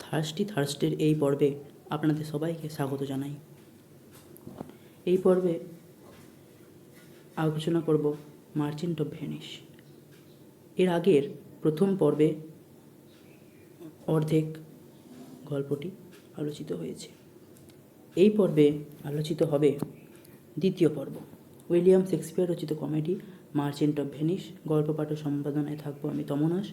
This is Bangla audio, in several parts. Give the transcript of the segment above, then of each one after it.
থার্স্টি থার্স্টের এই পর্বে আপনাদের সবাইকে স্বাগত জানাই। এই পর্বে আলোচনা করব মার্চেন্ট অফ ভেনিস। এর আগের প্রথম পর্বে অর্ধেক গল্পটি আলোচিত হয়েছে। এই পর্বে আলোচিত হবে দ্বিতীয় পর্ব, উইলিয়াম শেক্সপিয়ার রচিত কমেডি মার্চেন্ট অফ ভেনিস। গল্প পাঠ সম্পাদনায় থাকবো আমি তমনাস।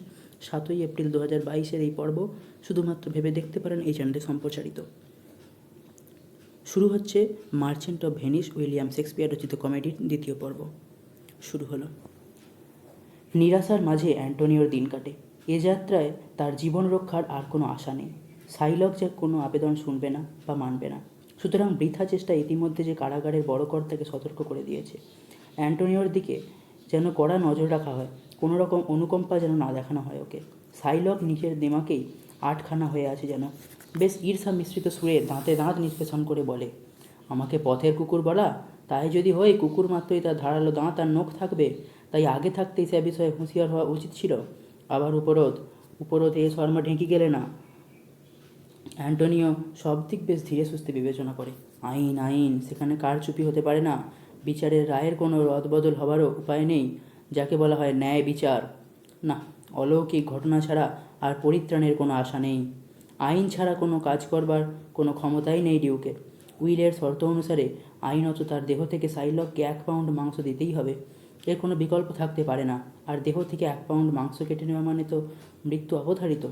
7ই এপ্রিল 2022 এই পর্ব শুধুমাত্র ভেবে দেখতে পারেন এই চ্যানেলে সম্প্রচারিত। শুরু হচ্ছে merchant of Venice, William Shakespeare রচিত কমেডির দ্বিতীয় পর্ব। শুরু হলো। নিরাশার মাঝে অ্যান্টোনিওর দিন কাটে। এ যাত্রায় তার জীবন রক্ষার আর কোনো আশা নেই। শাইলক যে কোনো আবেদন শুনবে না বা মানবে না, সুতরাং বৃথা চেষ্টা। ইতিমধ্যে যে কারাগারের বড় কর্তাকে সতর্ক করে দিয়েছে, অ্যান্টোনিওর দিকে যেন কড়া নজর রাখা হয়, কোনো রকম অনুকম্পা যেন না দেখানো হয় ওকে। শাইলক নিজের দিমাকেই আটখানা হয়ে আছে যেন। বেশ ঈর্ষা মিশ্রিত সুরে দাঁতে দাঁত নিষ্পেষণ করে বলে, আমাকে পথের কুকুর বলা? তাই যদি হয়, কুকুর মাত্রই তার ধারালো দাঁত আর নখ থাকবে, তাই আগে থাকতেই সে বিষয়ে হুঁশিয়ার হওয়া উচিত ছিল। আবার উপরোধ এ শর্মা ঢেঁকি গেলে না। অ্যান্টোনিও সব দিক বেশ ধীরে সুস্থে বিবেচনা করে। আইন, সেখানে কারচুপি হতে পারে না। বিচারের রায়ের কোনো রদবদল হবারও উপায় নেই, যাকে বলা হয় ন্যায় বিচার। না, অলৌকিক ঘটনা ছাড়া আর পরিত্রাণের কোনো আশা নেই। আইন ছাড়া কোনো কাজ করবার কোনো ক্ষমতাই নেই ডিউকের। উইলের শর্ত অনুসারে আইনত তার দেহ থেকে শাইলককে 1 পাউন্ড মাংস দিতেই হবে। এর কোনো বিকল্প থাকতে পারে না। আর দেহ থেকে 1 পাউন্ড মাংস কেটে নেওয়া মানে তো মৃত্যু অবধারিত।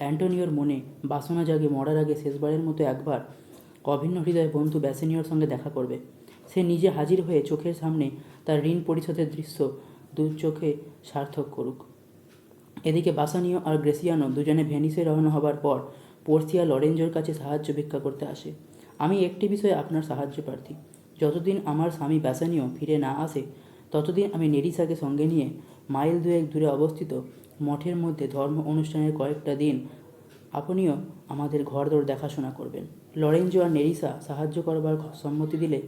অ্যান্টোনিওর মনে বাসনা জাগে মরার আগে শেষবারের মতো একবার অভিন্ন হৃদয় বন্ধু ব্যাসেনিওর সঙ্গে দেখা করবে। সে নিজে হাজির হয়ে চোখের সামনে তার ঋণ পরিশোধের দৃশ্য দু চোখে সার্থক করুক। এদিকে বাসানিও আর গ্রেসিয়ানো দুজনে ভেনিসে রওনা হবার পর পোর্সিয়া লরেঞ্জোর কাছে সাহায্য ভিক্ষা করতে আসে। আমি একটি বিষয়ে আপনার সাহায্য প্রার্থী। যতদিন আমার স্বামী বাসানিও ফিরে না আসে, ততদিন আমি নেরিসাকে সঙ্গে নিয়ে মাইল 2 দূরে অবস্থিত মঠের মধ্যে ধর্ম অনুষ্ঠানের কয়েকটা দিন আপনিও আমাদের ঘরদোর দেখাশোনা করবেন। লরেঞ্জো আর নেরিসা সাহায্য করবার সম্মতি দিলে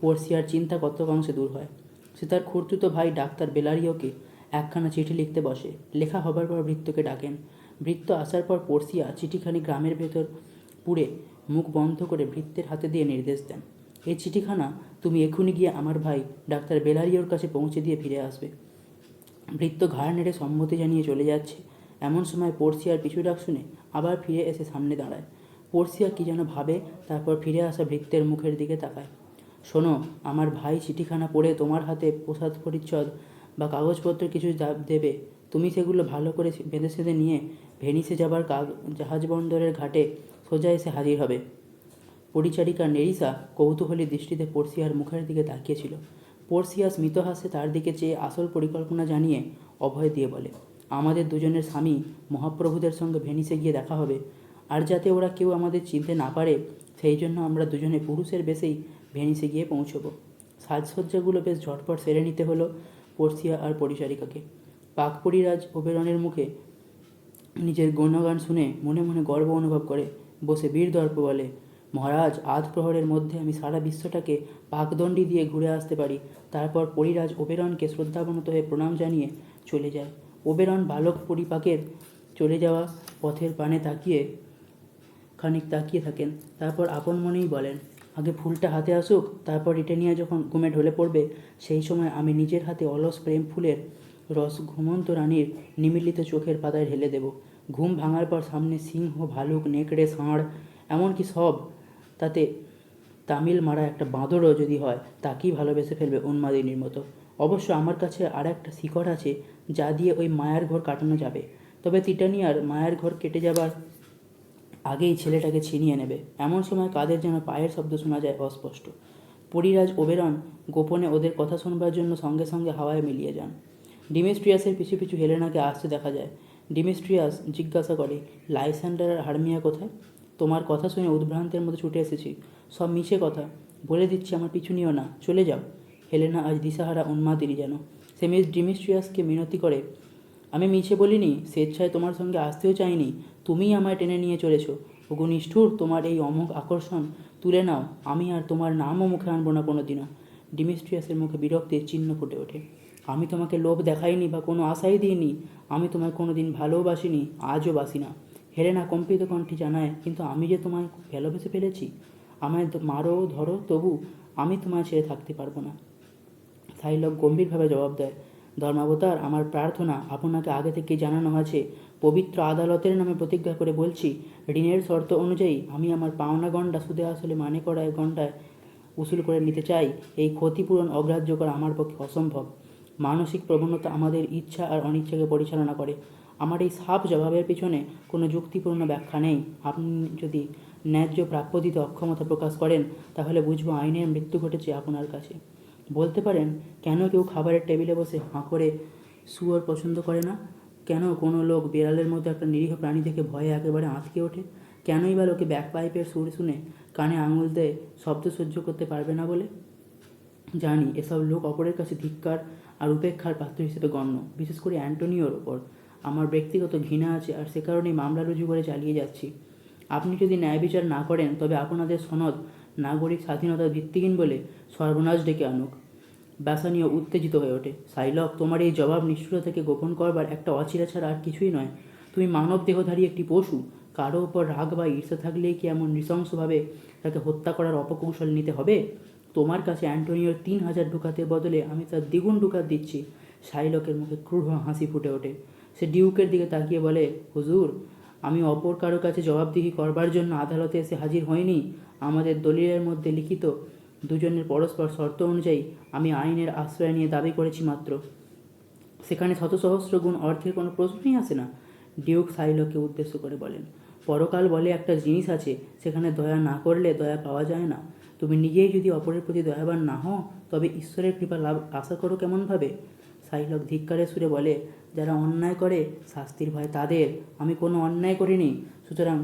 পোর্সিয়ার চিন্তা কতকাংশে দূর হয়। সে তার খুড়তুতো ভাই ডাক্তার বেলারিওকে একখানা চিঠি লিখতে বসে। লেখা হবার পর ভৃত্যকে ডাকেন। ভৃত্য আসার পর পোর্সিয়া চিঠিখানি গ্রামের ভেতর পুড়ে মুখ বন্ধ করে ভৃত্যের হাতে দিয়ে নির্দেশ দেন, এই চিঠিখানা তুমি এক্ষুনি গিয়ে আমার ভাই ডাক্তার বেলারিওর কাছে পৌঁছে দিয়ে ফিরে আসবে। ভৃত্য ঘাড় নেড়ে সম্মতি জানিয়ে চলে যাচ্ছে। এমন সময় পোর্সিয়ার পিছু ডাক শুনে আবার ফিরে এসে সামনে দাঁড়ায়। পোর্সিয়া কি যেন ভাবে, তারপর ফিরে আসা ভৃত্যের মুখের দিকে তাকায়। শোনো, আমার ভাই চিঠিখানা পড়ে তোমার হাতে প্রসাদ পরিচ্ছদ বা কাগজপত্র কিছু দেবে। তুমি সেগুলো ভালো করে বেঁধে সেঁধে নিয়ে ভেনিসে যাবার জাহাজ বন্দরের ঘাটে সোজা এসে হাজির হবে। পরিচারিকা নেরিসা কৌতূহলী দৃষ্টিতে পোর্সিয়ার মুখের দিকে তাকিয়েছিল। পোর্সিয়া স্মিতহাসে তার দিকে চেয়ে আসল পরিকল্পনা জানিয়ে অভয় দিয়ে বলে, আমাদের দুজনের স্বামী মহাপ্রভুদের সঙ্গে ভেনিসে গিয়ে দেখা হবে, আর যাতে ওরা কেউ আমাদের চিনতে না পারে সেই জন্য আমরা দুজনে পুরুষের বেশেই ভেনিসে গিয়ে পৌঁছব। সাজসজ্জাগুলো বেশ ঝটপট সেরে নিতে হলো পোর্সিয়া আর পরিচারিকাকে। পাকপরিরাজ ওবেরনের মুখে নিজের গুণগান শুনে মনে মনে গর্ব অনুভব করে বসে বীর দর্প বলে, মহারাজ, আধ প্রহরের মধ্যে আমি সারা বিশ্বটাকে পাকদণ্ডি দিয়ে ঘুরে আসতে পারি। তারপর পরিরাজ ওবেরনকে শ্রদ্ধাবনত হয়ে প্রণাম জানিয়ে চলে যায়। ওবেরন বালক পরিপাকের চলে যাওয়া পথের পানে খানিক তাকিয়ে থাকেন। তারপর আপন মনেই বলেন, আগে ফুলটা হাতে আসুক, তারপর রিটেনিয়া যখন ঘুমে ঢলে পড়বে, সেই সময় আমি নিজের হাতে অলস প্রেম ফুলের রস ঘুমন্ত রানীর নিমিলিত চোখের পাতায় ঢেলে দেব। ঘুম ভাঙার পর সামনে সিংহ, ভালুক, নেকড়ে, ষাঁড়, এমনকি সব, তাতে তামিল মারা একটা বাঁদরও যদি হয়, তাকেই ভালোবেসে ফেলবে উন্মাদিনীর মতো। অবশ্য আমার কাছে আর একটা শিকড় আছে, যা দিয়ে ওই মায়ার ঘর কাটানো যাবে। তবে তিটানিয়ার মায়ার ঘর কেটে যাবার আগেই ছেলেটাকে ছিনিয়ে নেবে। এমন সময় কাদের যেন পায়ের শব্দ শোনা যায় অস্পষ্ট। পরিরাজ ওবেরন গোপনে ওদের কথা শুনবার জন্য সঙ্গে সঙ্গে হাওয়ায় মিলিয়ে যান। ডিমেস্ট্রিয়াসের পিছু পিছু হেলেনাকে আসতে দেখা যায়। ডিমেস্ট্রিয়াস জিজ্ঞাসা করে, লাইস্যান্ডার আর হারমিয়া কোথায়? তোমার কথা শুনে উদ্ভ্রান্তের মতো ছুটে এসেছি। সব মিছে কথা, বলে দিচ্ছি, আমার পিছু নিও না, চলে যাও। হেলেনা আজ দিশাহারা উন্মাদিনী যেন। সে মিস ডিমেস্ট্রিয়াসকে মিনতি করে, আমি মিছে বলিনি, স্বেচ্ছায় তোমার সঙ্গে আসতেও চাইনি, তুমিই আমায় টেনে নিয়ে চলেছো। ওগো নিষ্ঠুর, তোমার এই অমোঘ আকর্ষণ তুলে নাও, আমি আর তোমার নামও মুখে আনবো না কোনো দিনও। ডিমেস্ট্রিয়াসের মুখে বিরক্তির চিহ্ন ফুটে ওঠে। আমি তোমাকে লোভ দেখাইনি বা কোনো আশাই দিইনি। আমি তোমায় কোনো দিন ভালোবাসিনি, আজও বাসি না। হেলেনা কম্পিত কণ্ঠে জানায়, কিন্তু আমি যে তোমায় ভালোবেসে ফেলেছি। আমায় মারো ধরো, তবু আমি তোমায় ছেড়ে থাকতে পারবো না। সাইলক গম্ভীরভাবে জবাব দেয়, ধর্মাবতার, আমার প্রার্থনা আপনাকে আগে থেকেই জানানো আছে। পবিত্র আদালতের নামে প্রতিজ্ঞা করে বলছি, ঋণের শর্ত অনুযায়ী আমি আমার পাওনা গণ্ডা সুদে আসলে মানে করা গণ্ডায় উসুল করে নিতে চাই। এই ক্ষতিপূরণ অগ্রাহ্য করা আমার পক্ষে অসম্ভব। মানসিক প্রবণতা আমাদের ইচ্ছা আর অনিচ্ছাকে পরিচালনা করে। আমার এই সাফ জবাবের পিছনে কোনো যুক্তিপূর্ণ ব্যাখ্যা নেই। আপনি যদি ন্যায্য প্রাপ্য দিতে অক্ষমতা প্রকাশ করেন, তাহলে বুঝবো আইনের মৃত্যু ঘটেছে আপনার কাছে। বলতে পারেন, কেন কেউ খাবারের টেবিলে বসে হাঁ করে শুয়োর পছন্দ করে না? কেন কোনো লোক বিড়ালের মতো একটা নিরীহ প্রাণী থেকে ভয়ে একেবারে আঁতকে ওঠে? কেনই বা লোকে ব্যাকপাইপের সুর শুনে কানে আঙুল দেয় শব্দ সহ্য করতে পারবে না বলে? জানি এসব লোক অপরের কাছে ধিক্কার আর উপেক্ষার পাত্র হিসেবে গণ্য। বিশেষ করে অ্যান্টোনিওর ওপর আমার ব্যক্তিগত ঘৃণা আছে, আর সে কারণেই মামলা রুজু করে চালিয়ে যাচ্ছি। আপনি যদি ন্যায় বিচার না করেন, তবে আপনাদের সনদ নাগরিক স্বাধীনতার ভিত্তিহীন বলে সর্বনাশ ডেকে আনুক। ব্যাসানীয় উত্তেজিত হয়ে ওঠে। সাইলক, তোমার এই জবাব নিষ্ঠুরতা থেকে গোপন করবার একটা অচিরা ছাড়া আর কিছুই নয়। তুমি মানব দেহধারী একটি পশু। কারো ওপর রাগ বা ঈর্ষা থাকলেই কি এমন নৃশংসভাবে তাকে হত্যা করার অপকৌশল নিতে হবে? তোমার কাছে অ্যান্টোনিওর 3,000 ডুকাতের বদলে আমি তার দ্বিগুণ ডুকাত দিচ্ছি। সাইলকের মুখে ক্রূর হাসি ফুটে ওঠে। সে ডিউকের দিকে তাকিয়ে বলে, হুজুর, আমি অপর কারো কাছে জবাবদিহি করবার জন্য আদালতে এসে হাজির হইনি। আমাদের দলিলের মধ্যে লিখিত দুজনের পরস্পর শর্ত অনুযায়ী আমি আইনের আশ্রয় নিয়ে দাবি করেছি মাত্র। সেখানে শত সহস্র গুণ অর্থের কোনো প্রশ্নই আসে না। ডিউক সাইলককে উদ্দেশ্য করে বলেন, পরকাল বলে একটা জিনিস আছে, সেখানে দয়া না করলে দয়া পাওয়া যায় না। তুমি নিজেই যদি অপরের প্রতি দয়াবান না হও, তবে ঈশ্বরের কৃপা লাভ আশা করো কেমনভাবে? সাইলক ধিক্কারের সুরে বলে, যারা অন্যায় করে শাস্তির ভয় তাদের। আমি কোনো অন্যায় করিনি, সুতরাং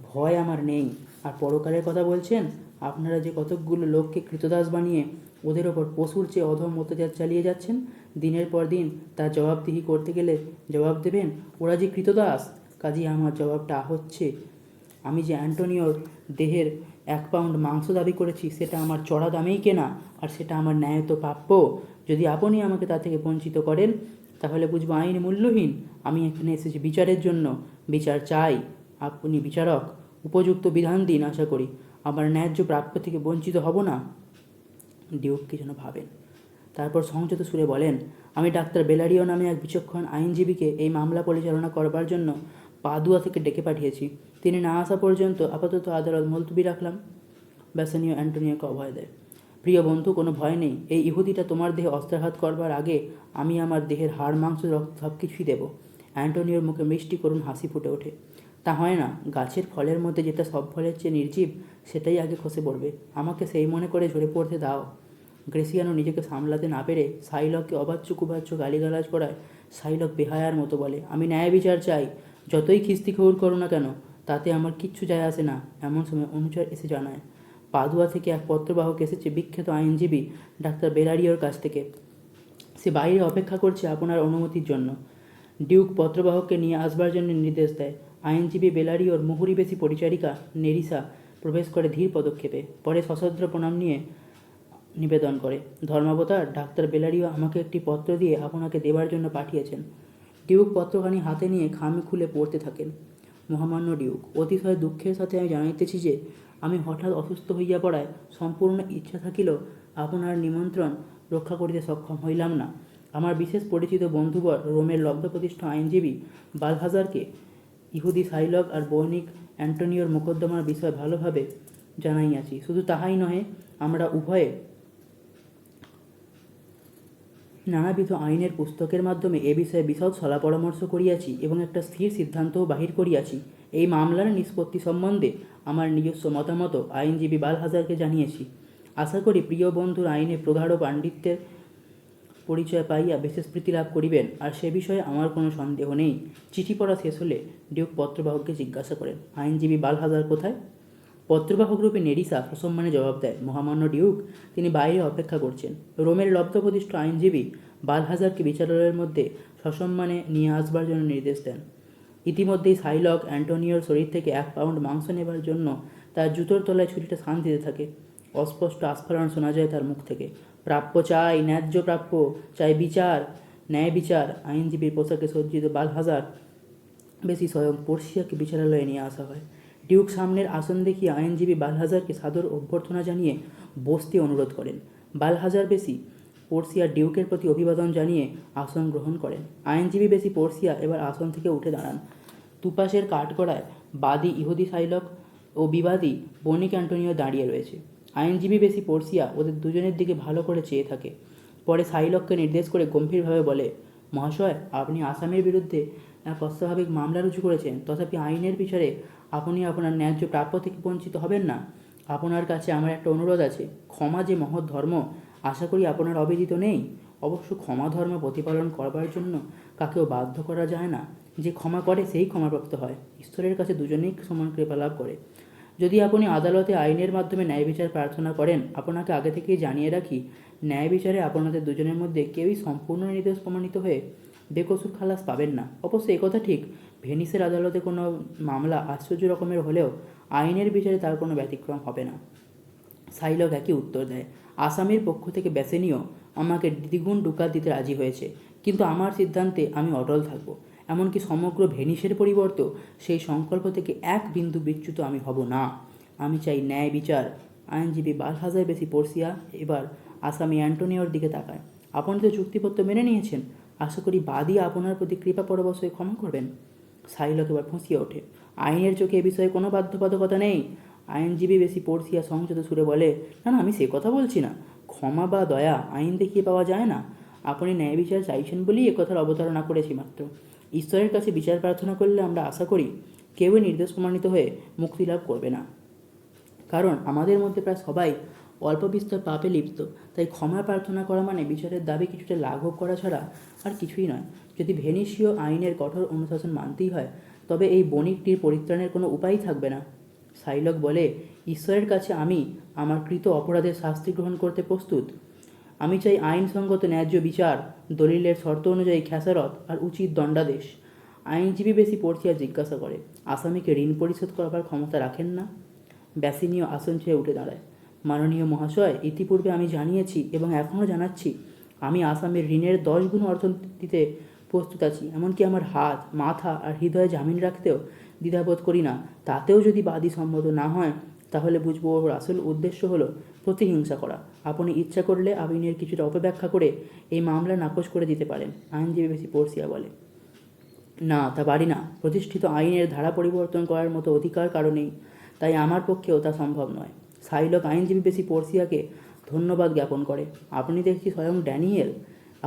ভয় আমার নেই। আর পরকালের কথা বলছেন, আপনারা যে কতকগুলো লোককে কৃতদাস বানিয়ে ওদের ওপর পশুর চেয়ে অধম অত্যাচার চালিয়ে যাচ্ছেন, দিনের পর দিন তার জবাবদিহি করতে গেলে জবাব দেবেন ওরা যে কৃতদাস। কাজেই আমার জবাবটা হচ্ছে, আমি যে অ্যান্টোনিওর দেহের 1 পাউন্ড মাংস দাবি করেছি, সেটা আমার চড়া দামেই কেনা, আর সেটা আমার ন্যায়ত প্রাপ্য। যদি আপনি আমাকে তা থেকে বঞ্চিত করেন, তাহলে বুঝবো আইন মূল্যহীন। আমি এখানে এসেছি বিচারের জন্য, বিচার চাই। আপনি বিচারক, উপযুক্ত বিধান দিন, আশা করি আমার ন্যায্য প্রাপ্য থেকে বঞ্চিত হব না। ডিউক কি যেন ভাবেন, তারপর সংযত সুরে বলেন, আমি ডাক্তার বেলারিও নামে এক বিচক্ষণ আইনজীবীকে এই মামলা পরিচালনা করবার জন্য পাদুয়া থেকে ডেকে পাঠিয়েছি। তিনি না আসা পর্যন্ত আপাতত আদালত মুলতবি রাখলাম। ব্যাসানীয় অ্যান্টোনিওকে অভয় দেয়, প্রিয় বন্ধু, কোনো ভয় নেই। এই ইহুদিটা তোমার দেহে অস্ত্রাঘাত করবার আগে আমি আমার দেহের হাড় মাংস রক্ত সব কিছুই দেবো। অ্যান্টোনিওর মুখে মিষ্টি করুণ হাসি ফুটে ওঠে। তা হয় না, গাছের ফলের মধ্যে যেটা সব ফলের চেয়ে নির্জীব, সেটাই আগে খসে পড়বে। আমাকে সেই মনে করে ঝরে পড়তে দাও। গ্রেসিয়ানো নিজেকে সামলাতে না পেরে সাইলককে অবাচ্য কুবাচ্য গালিগালাজ করায়। সাইলক বেহায়ার মতো বলে, আমি ন্যায় বিচার চাই। যতই খিস্তি খৌর করো না কেন, তাতে আমার কিচ্ছু যায় আসে না। এমন সময় অনুচর এসে জানায়, পাদুয়া থেকে এক পত্রবাহক এসেছে বিখ্যাত আইনজীবী ডাক্তার বেলারিওর কাছ থেকে। সে বাইরে অপেক্ষা করছে আপনার অনুমতির জন্য। ডিউক পত্রবাহককে নিয়ে আসবার জন্য নির্দেশ দেয়। আইনজীবী বেলারিওর মুহুরিবেশী পরিচারিকা নেরিসা প্রবেশ করে ধীর পদক্ষেপে। পরে সশস্ত্র প্রণাম নিয়ে নিবেদন করে, ধর্মাবতার, ডাক্তার বেলারিও আমাকে একটি পত্র দিয়ে আপনাকে দেবার জন্য পাঠিয়েছেন। ডিউক পত্রখানি হাতে নিয়ে খামে খুলে পড়তে থাকেন। মহামান্য ডিউক, অতিশয় দুঃখের সাথে আমি জানাইতেছি যে আমি হঠাৎ অসুস্থ হইয়া পড়ায় সম্পূর্ণ ইচ্ছা থাকিলেও আপনার নিমন্ত্রণ রক্ষা করিতে সক্ষম হইলাম না। আমার বিশেষ পরিচিত বন্ধুবর রোমের লব্ধপ্রতিষ্ঠ আইনজীবী বালহাজারকে ইহুদি সাইলক আর বণিক অ্যান্টোনিওর মোকদ্দমার বিষয় ভালোভাবে জানাইয়াছি। শুধু তাহাই নহে, আমরা উভয়ে নানাবিধ আইনের পুস্তকের মাধ্যমে এ বিষয়ে বিশদ সলা পরামর্শ করিয়াছি এবং একটা স্থির সিদ্ধান্তও বাহির করিয়াছি। এই মামলার নিষ্পত্তি সম্বন্ধে আমার নিজস্ব মতামত আইনজীবী বালহাজারকে জানিয়েছি। আশা করি প্রিয় বন্ধুর আইনে প্রগাঢ় পাণ্ডিত্যের পরিচয় পাইয়া বিশেষ প্রীতি লাভ করিবেন, আর সে বিষয়ে আমার কোনো সন্দেহ নেই। চিঠি পড়া শেষ হলে ডিউক পত্রবাহককে জিজ্ঞাসা করেন, আইনজীবী বালহাজার কোথায়? পত্রবাহক রূপে নেরিসা সসম্মানে জবাব দেয়, মহামান্য ডিউক, তিনি বাইরে অপেক্ষা করছেন। রোমের লব্ধপ্রতিষ্ঠ আইনজীবী বালহাজারকে বিচারালয়ের মধ্যে সসম্মানে নিয়ে আসবার জন্য নির্দেশ দেন। ইতিমধ্যেই সাইলক অ্যান্টোনিওর শরীর থেকে 1 পাউন্ড মাংস নেবার জন্য তার জুতোর তলায় ছুরিটা শান দিতে থাকে। অস্পষ্ট আস্ফালন শোনা যায় তার মুখ থেকে, প্রাপ্য চাই, ন্যায্য প্রাপ্য চাই, বিচার, ন্যায় বিচার। আইনজীবীর পোশাকে সজ্জিত বালহাজার বেশি স্বয়ং পর্ষিয়াকে বিচারালয়ে নিয়ে আসা হয়। ডিউক সামনের আসন দেখিয়ে আইনজীবী বালহাজারকে সাদর অভ্যর্থনা জানিয়ে বসতে অনুরোধ করেন। বালহাজার বেশি পর্ষিয়া ডিউকের প্রতি অভিবাদন জানিয়ে আসন গ্রহণ করেন। আইনজীবী বেশি পর্ষিয়া এবার আসন থেকে উঠে দাঁড়ান। দুপাশের কাঠগড়ায় বাদী ইহুদি সাইলক ও বিবাদী বণিক অ্যান্টোনিও দাঁড়িয়ে রয়েছে। আইনজীবী বেশি পর্ষিয়া ওদের দুজনের দিকে ভালো করে চেয়ে থাকে। পরে সাইলককে নির্দেশ করে গম্ভীরভাবে বলে, মহাশয়, আপনি আসামির বিরুদ্ধে এক অস্বাভাবিক মামলা রুজু করেছেন, তথাপি আইনের বিচারে আপনি আপনার ন্যায্য প্রাপ্য থেকে বঞ্চিত হবেন না। আপনার কাছে আমার একটা অনুরোধ আছে। ক্ষমা যে মহৎ ধর্ম, আশা করি আপনার অবিদিত নেই। অবশ্য ক্ষমা ধর্ম প্রতিপালন করবার জন্য কাকেও বাধ্য করা যায় না। যে ক্ষমা করে সেই ক্ষমাপ্রাপ্ত হয়। ঈশ্বরের কাছে দুজনেই সমান কৃপা লাভ করে। যদি আপনি আদালতে আইনের মাধ্যমে ন্যায় বিচার প্রার্থনা করেন, আপনাকে আগে থেকেই জানিয়ে রাখি, ন্যায় বিচারে আপনাদের দুজনের মধ্যে কেউই সম্পূর্ণ নির্দোষ প্রমাণিত হয়ে বেকসুর খালাস পাবেন না। অবশ্য একথা ঠিক, ভেনিসের আদালতে কোনো মামলা আশ্চর্য রকমের হলেও আইনের বিচারে তার কোনো ব্যতিক্রম হবে না। সাইলক একই উত্তর দেয়। আসামির পক্ষ থেকে ব্যাসেনীয় আমাকে দ্বিগুণ ডুকাত দিতে রাজি হয়েছে, কিন্তু আমার সিদ্ধান্তে আমি অটল থাকব। এমনকি সমগ্র ভেনিসের পরিবর্তেও সেই সংকল্প থেকে এক বিন্দু বিচ্যুত আমি হব না। আমি চাই ন্যায় বিচার। আইনজীবী বালহাজার বেশি পর্ষিয়া এবার আসামি অ্যান্টোনিওর দিকে তাকায়। আপনি তো চুক্তিপত্র মেনে নিয়েছেন, আশা করি বাদী আপনার প্রতি কৃপা পরবশ হয়ে ক্ষমা করবেন। সাইলক এবার ফুঁসিয়ে ওঠে। আইনের চোখে এ বিষয়ে কোনো বাধ্যবাধকতা নেই। আইনজীবী বেশি পড়শিয়া সংযত সুরে বলে, না না, আমি সে কথা বলছি না। ক্ষমা বা দয়া আইন দেখিয়ে পাওয়া যায় না। আপনি ন্যায় বিচার চাইছেন বলেই একথার অবতারণা করেছি মাত্র। ঈশ্বরের কাছে বিচার প্রার্থনা করলে আমরা আশা করি কেউই নির্দোষ প্রমাণিত হয়ে মুক্তি লাভ করবে না। কারণ আমাদের মধ্যে প্রায় সবাই অল্প বিস্তর পাপে লিপ্ত। তাই ক্ষমা প্রার্থনা করা মানে বিচারের দাবি কিছুটা লাঘব করা ছাড়া আর কিছুই নয়। যদি ভেনিসীয় আইনের কঠোর অনুশাসন মানতেই হয়, তবে এই বণিকটির পরিত্রাণের কোনো উপায়ই থাকবে না। সাইলক বলে, ঈশ্বরের কাছে আমি আমার কৃত অপরাধের শাস্তি গ্রহণ করতে প্রস্তুত। আমি চাই আইনসঙ্গত ন্যায্য বিচার, দলিলের শর্ত অনুযায়ী খেসারত আর উচিত দণ্ডাদেশ। আইনজীবী বেশি পড়ছিয়া জিজ্ঞাসা করে, আসামিকে ঋণ পরিশোধ করবার ক্ষমতা রাখেন না? ব্যাসিনীয় আসন ছেড়ে উঠে দাঁড়ায়। মাননীয় মহাশয়, ইতিপূর্বে আমি জানিয়েছি এবং এখনও জানাচ্ছি, আমি আসামির ঋণের 10 গুণ অর্থ দিতে প্রস্তুত আছি। এমনকি আমার হাত, মাথা আর হৃদয়ে জামিন রাখতেও দ্বিধাবোধ করি না। তাতেও যদি বাদী সম্মত না হয়, তাহলে বুঝবো ওর আসল উদ্দেশ্য হলো প্রতিহিংসা করা। আপনি ইচ্ছা করলে আইনের কিছুটা অপব্যাখ্যা করে এই মামলা নাকচ করে দিতে পারেন। আইনজীবী বেশি পড়শিয়া বলে, না, তা পারি না। প্রতিষ্ঠিত আইনের ধারা পরিবর্তন করার মতো অধিকার কারণেই, তাই আমার পক্ষেও তা সম্ভব নয়। সাইলক আইনজীবী বেশি পড়শিয়াকে ধন্যবাদ জ্ঞাপন করে। আপনি দেখছি স্বয়ং ড্যানিয়েল।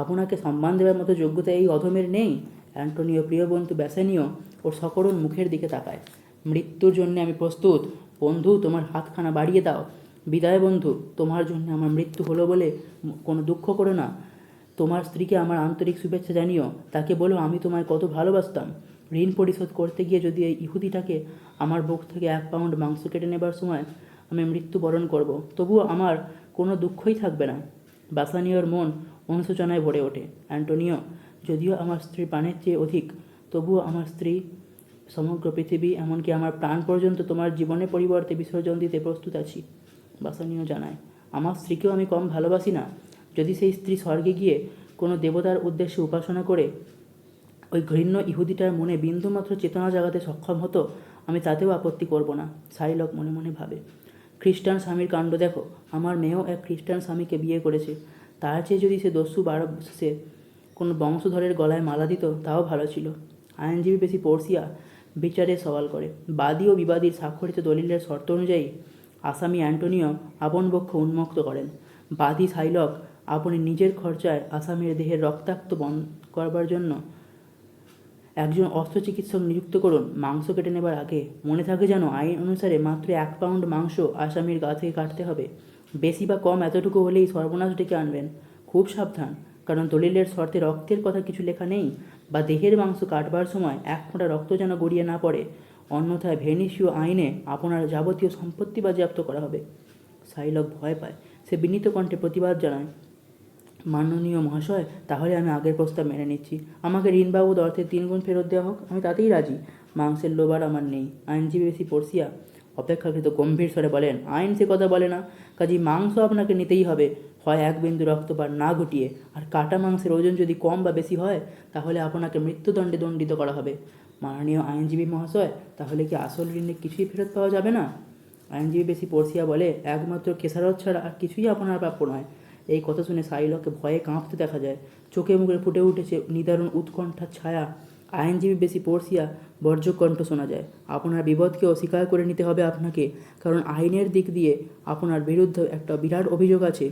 আপনাকে সম্মান দেওয়ার মতো যোগ্যতা এই অধমের নেই। অ্যান্টোনিও প্রিয় বন্ধু ব্যাসেনীয় ওর সকরুণ মুখের দিকে তাকায়। মৃত্যুর জন্য আমি প্রস্তুত। বন্ধু, তোমার হাতখানা বাড়িয়ে দাও। বিদায় বন্ধু, তোমার জন্য আমার মৃত্যু হলো বলে কোনো দুঃখ করো না। তোমার স্ত্রীকে আমার আন্তরিক শুভেচ্ছা জানিও। তাকে বলো আমি তোমায় কত ভালোবাসতাম। ঋণ পরিশোধ করতে গিয়ে যদি এই ইহুদিটাকে আমার বুক থেকে 1 পাউন্ড মাংস কেটে নেবার সময় আমি মৃত্যুবরণ করব, তবুও আমার কোনো দুঃখই থাকবে না। বাসানিওর মন অনুশোচনায় ভরে ওঠে। অ্যান্টোনিও, যদিও আমার স্ত্রী প্রাণের চেয়ে অধিক, তবুও আমার স্ত্রী, সমগ্র পৃথিবী, এমনকি আমার প্রাণ পর্যন্ত তোমার জীবনের পরিবর্তে বিসর্জন দিতে প্রস্তুত আছি। বাসানিও জানায়, আমার স্ত্রীকেও আমি কম ভালোবাসি না। যদি সেই স্ত্রী স্বর্গে গিয়ে কোনো দেবতার উদ্দেশ্যে উপাসনা করে ওই ঘৃণ্য ইহুদিটার মনে বিন্দুমাত্র চেতনা জাগাতে সক্ষম হতো, আমি তাতেও আপত্তি করব না। সাইলক মনে মনে ভাবে, খ্রিস্টান স্বামীর কাণ্ড দেখো। আমার মেয়েও এক খ্রিস্টান স্বামীকে বিয়ে করেছে। তার চেয়ে যদি সে দস্যু সে কোনো বংশধরের গলায় মালা দিত, তাও ভালো ছিল। আইনজীবী বেশি পড়শিয়া বিচারে সওয়াল করে। বাদী ও বিবাদীর স্বাক্ষরিত দলিলের শর্ত অনুযায়ী আসামি অ্যান্টোনিও আপন পক্ষ উন্মুক্ত করেন। বাদী সাইলক আপনি নিজের খরচায় আসামির দেহের রক্তাক্ত বন্ধ করবার জন্য একজন অস্ত্রচিকিৎসক নিযুক্ত করুন। মাংস কেটে নেবার আগে মনে থাকে যেন আইন অনুসারে মাত্র 1 পাউন্ড মাংস আসামির গা থেকে কাটতে হবে। বেশি বা কম এতটুকু হলেই সর্বনাশ ডেকে আনবেন। খুব সাবধান, কারণ দলিলের শর্তে রক্তের কথা কিছু লেখা নেই, বা দেহের মাংস কাটবার সময় 1 ফোঁটা রক্ত যেন গড়িয়ে না পড়ে, অন্যথায় ভেনিসীয় আইনে আপনার যাবতীয় সম্পত্তি বাজেয়াপ্ত করা হবে। সাইলক ভয় পায়। সে বিনীত কণ্ঠে প্রতিবাদ জানায়, মাননীয় মহাশয়, তাহলে আমি আগের প্রস্তাব মেনে নিচ্ছি। আমাকে ঋণ বাবদ অর্থের 3 গুণ ফেরত দেওয়া হোক, আমি তাতেই রাজি। মাংসের লোভ আর আমার নেই। আইনজীবী বেশি পড়শিয়া অপেক্ষাকৃত গম্ভীর স্বরে বলেন, আইন সে কথা বলে না। কাজেই মাংস আপনাকে নিতেই হবে, হয় 1 বিন্দু রক্তপাত না ঘটিয়ে। আর কাটা মাংসের ওজন যদি কম বা বেশি হয়, তাহলে আপনাকে মৃত্যুদণ্ডে দণ্ডিত করা হবে। মাননীয় আইনজীবী মহাশয়, তাহলে কি আসল ঋণে কিছুই ফেরত পাওয়া যাবে না? আইনজীবী বেশি পড়শিয়া বলে, একমাত্র খেসারত ছাড়া আর কিছুই আপনার প্রাপ্য নয়। এই কথা শুনে সাইলককে ভয়ে কাঁপতে দেখা যায়। চোখে মুখে ফুটে উঠেছে নিদারুণ উৎকণ্ঠার ছায়া। আইনজীবী বেশি পড়শিয়া বর্জ্যকণ্ঠ শোনা যায়, আপনার বিপদকেও স্বীকার করে নিতে হবে আপনাকে, কারণ আইনের দিক দিয়ে আপনার বিরুদ্ধে একটা বিরাট অভিযোগ আছে।